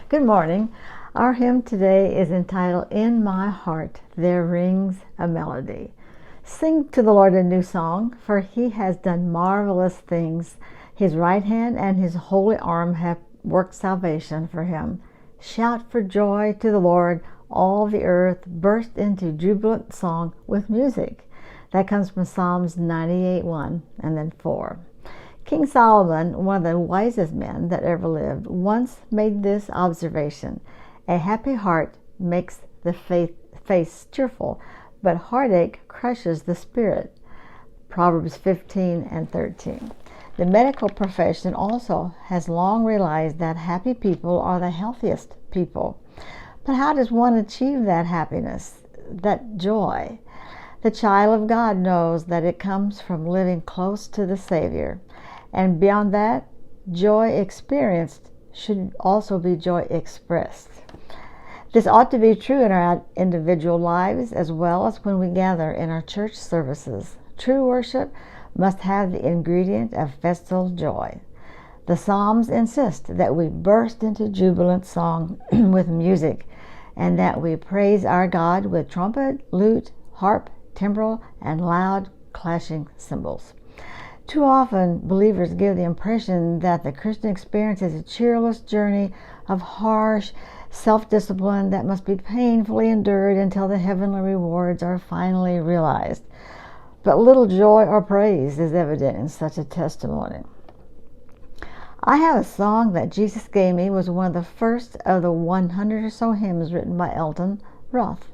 Good morning. Our hymn today is entitled, In My Heart There Rings a Melody. Sing to the Lord a new song, for he has done marvelous things. His right hand and his holy arm have worked salvation for him. Shout for joy to the Lord, all the earth, burst into jubilant song with music. That comes from Psalms 98:1 and then 4. King Solomon, one of the wisest men that ever lived, once made this observation: a happy heart makes the face cheerful, but heartache crushes the spirit. Proverbs 15 and 13. The medical profession also has long realized that happy people are the healthiest people. But how does one achieve that happiness, that joy? The child of God knows that it comes from living close to the Savior. And beyond that, joy experienced should also be joy expressed. This ought to be true in our individual lives as well as when we gather in our church services. True worship must have the ingredient of festal joy. The Psalms insist that we burst into jubilant song with music, and that we praise our God with trumpet, lute, harp, timbrel, and loud clashing cymbals. Too often, believers give the impression that the Christian experience is a cheerless journey of harsh self-discipline that must be painfully endured until the heavenly rewards are finally realized. But little joy or praise is evident in such a testimony. I have a song that Jesus gave me was one of the first of the 100 or so hymns written by Elton Roth.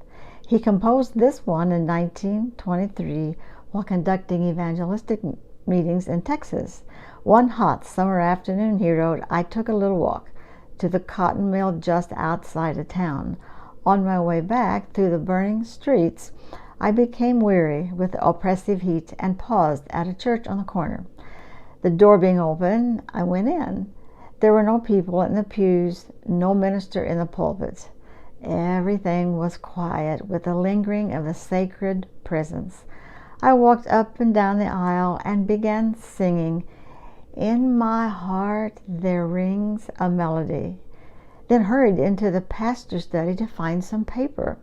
He composed this one in 1923 while conducting evangelistic meetings in Texas. One hot summer afternoon, he wrote, I took a little walk to the cotton mill just outside of town. On my way back through the burning streets, I became weary with the oppressive heat and paused at a church on the corner. The door being open, I went in. There were no people in the pews, no minister in the pulpit. Everything was quiet with the lingering of the sacred presence. I walked up and down the aisle and began singing, In my heart there rings a melody. Then hurried into the pastor's study to find some paper.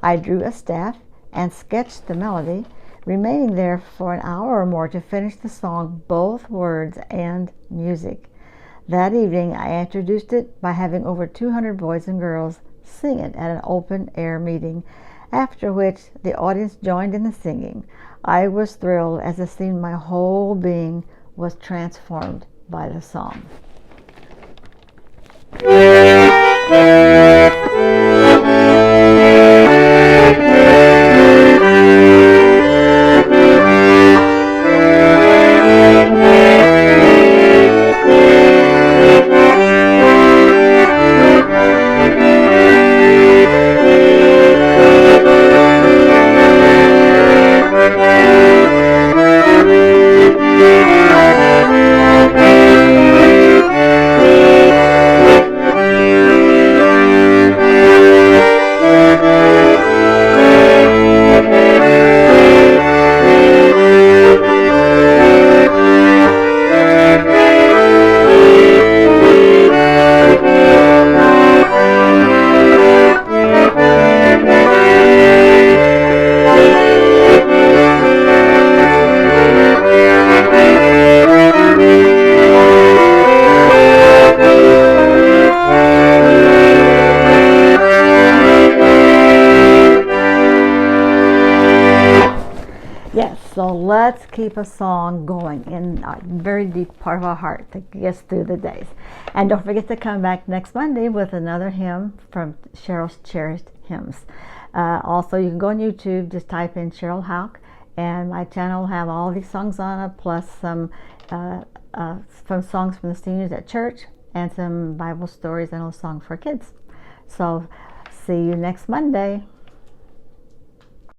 I drew a staff and sketched the melody, remaining there for an hour or more to finish the song, both words and music. That evening I introduced it by having over 200 boys and girls sing it at an open-air meeting, after which the audience joined in the singing. I was thrilled as it seemed my whole being was transformed by the song. Yes, so let's keep a song going in a very deep part of our heart to get us through the days. And don't forget to come back next Monday with another hymn from Cheryl's Cherished Hymns. Also, you can go on YouTube, just type in Cheryl Houck, and my channel will have all these songs on it, plus some songs from the seniors at church, and some Bible stories and a song for kids. So, see you next Monday.